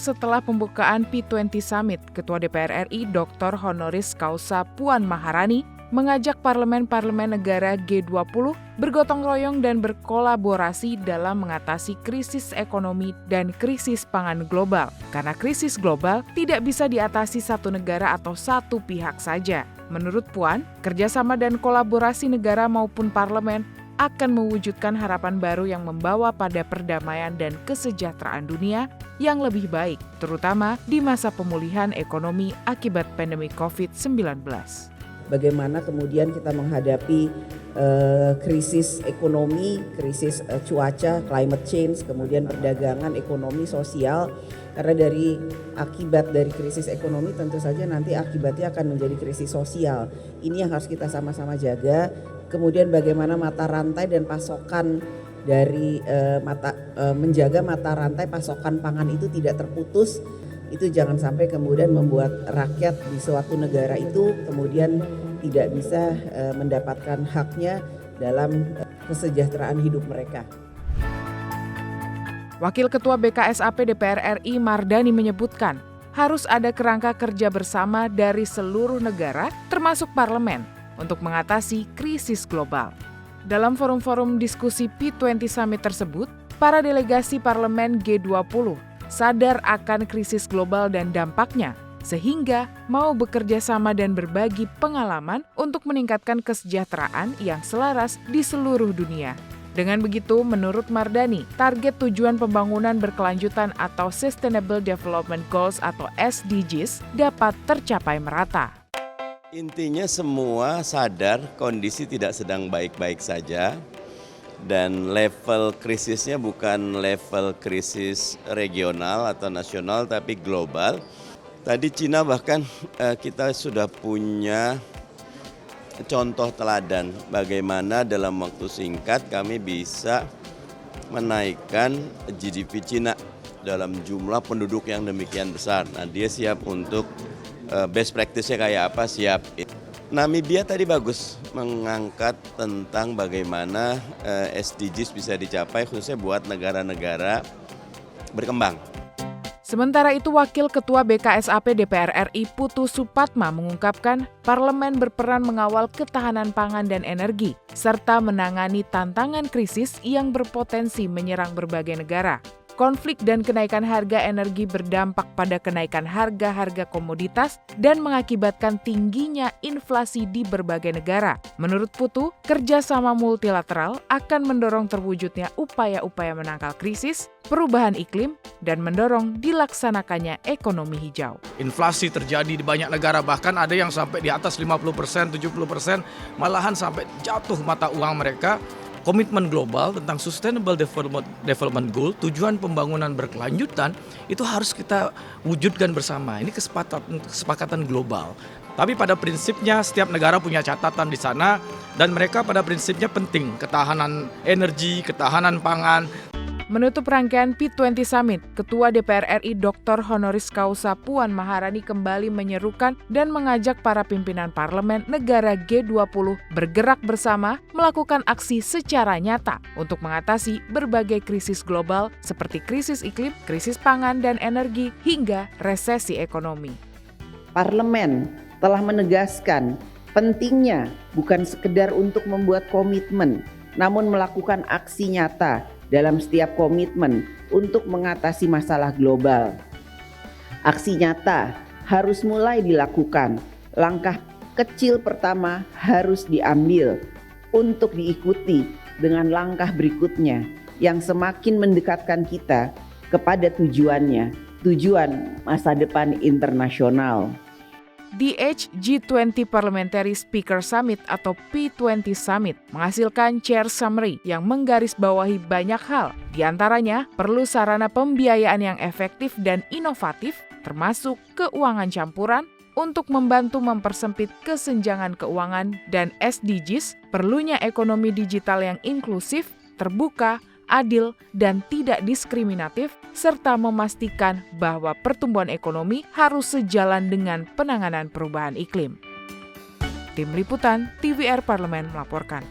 setelah pembukaan P20 Summit, Ketua DPR RI Dr. Honoris Causa Puan Maharani mengajak parlemen-parlemen negara G20 bergotong royong dan berkolaborasi dalam mengatasi krisis ekonomi dan krisis pangan global. Karena krisis global tidak bisa diatasi satu negara atau satu pihak saja. Menurut Puan, kerjasama dan kolaborasi negara maupun parlemen akan mewujudkan harapan baru yang membawa pada perdamaian dan kesejahteraan dunia yang lebih baik, terutama di masa pemulihan ekonomi akibat pandemi COVID-19. Bagaimana kemudian kita menghadapi krisis ekonomi, krisis cuaca, climate change, kemudian perdagangan, ekonomi, sosial. Karena akibat dari krisis ekonomi tentu saja nanti akibatnya akan menjadi krisis sosial. Ini yang harus kita sama-sama jaga. Kemudian bagaimana mata rantai dan pasokan dari menjaga mata rantai pasokan pangan itu tidak terputus. Itu jangan sampai kemudian membuat rakyat di suatu negara itu kemudian tidak bisa mendapatkan haknya dalam kesejahteraan hidup mereka. Wakil Ketua BKSAP DPR RI Mardani menyebutkan, harus ada kerangka kerja bersama dari seluruh negara termasuk parlemen untuk mengatasi krisis global. Dalam forum-forum diskusi P20 Summit tersebut, para delegasi parlemen G20 sadar akan krisis global dan dampaknya, sehingga mau bekerja sama dan berbagi pengalaman untuk meningkatkan kesejahteraan yang selaras di seluruh dunia. Dengan begitu, menurut Mardani, target tujuan pembangunan berkelanjutan atau Sustainable Development Goals atau SDGs dapat tercapai merata. Intinya semua sadar kondisi tidak sedang baik-baik saja. Dan level krisisnya bukan level krisis regional atau nasional tapi global. Tadi Cina bahkan kita sudah punya contoh teladan bagaimana dalam waktu singkat kami bisa menaikkan GDP Cina dalam jumlah penduduk yang demikian besar. Nah, dia siap untuk best practice-nya kayak apa, siap. Namibia tadi bagus mengangkat tentang bagaimana SDGs bisa dicapai khususnya buat negara-negara berkembang. Sementara itu, Wakil Ketua BKSAP DPR RI Putu Supatma mengungkapkan parlemen berperan mengawal ketahanan pangan dan energi, serta menangani tantangan krisis yang berpotensi menyerang berbagai negara. Konflik dan kenaikan harga energi berdampak pada kenaikan harga-harga komoditas dan mengakibatkan tingginya inflasi di berbagai negara. Menurut Putu, kerjasama multilateral akan mendorong terwujudnya upaya-upaya menangkal krisis, perubahan iklim, dan mendorong dilaksanakannya ekonomi hijau. Inflasi terjadi di banyak negara, bahkan ada yang sampai di atas 50%, 70%, malahan sampai jatuh mata uang mereka. Komitmen global tentang Sustainable Development Goal, tujuan pembangunan berkelanjutan, itu harus kita wujudkan bersama. Ini kesepakatan global. Tapi pada prinsipnya setiap negara punya catatan di sana dan mereka pada prinsipnya penting. Ketahanan energi, ketahanan pangan. Menutup rangkaian P20 Summit, Ketua DPR RI Dr. Honoris Causa Puan Maharani kembali menyerukan dan mengajak para pimpinan parlemen negara G20 bergerak bersama melakukan aksi secara nyata untuk mengatasi berbagai krisis global seperti krisis iklim, krisis pangan dan energi, hingga resesi ekonomi. Parlemen telah menegaskan pentingnya bukan sekedar untuk membuat komitmen, namun melakukan aksi nyata dalam setiap komitmen untuk mengatasi masalah global. Aksi nyata harus mulai dilakukan. Langkah kecil pertama harus diambil untuk diikuti dengan langkah berikutnya yang semakin mendekatkan kita kepada tujuannya, tujuan masa depan internasional. DH G20 Parliamentary Speaker Summit atau P20 Summit menghasilkan chair summary yang menggarisbawahi banyak hal. Di antaranya, perlu sarana pembiayaan yang efektif dan inovatif, termasuk keuangan campuran, untuk membantu mempersempit kesenjangan keuangan, dan SDGs, perlunya ekonomi digital yang inklusif, terbuka, adil, dan tidak diskriminatif, serta memastikan bahwa pertumbuhan ekonomi harus sejalan dengan penanganan perubahan iklim. Tim Liputan TVR Parlemen melaporkan.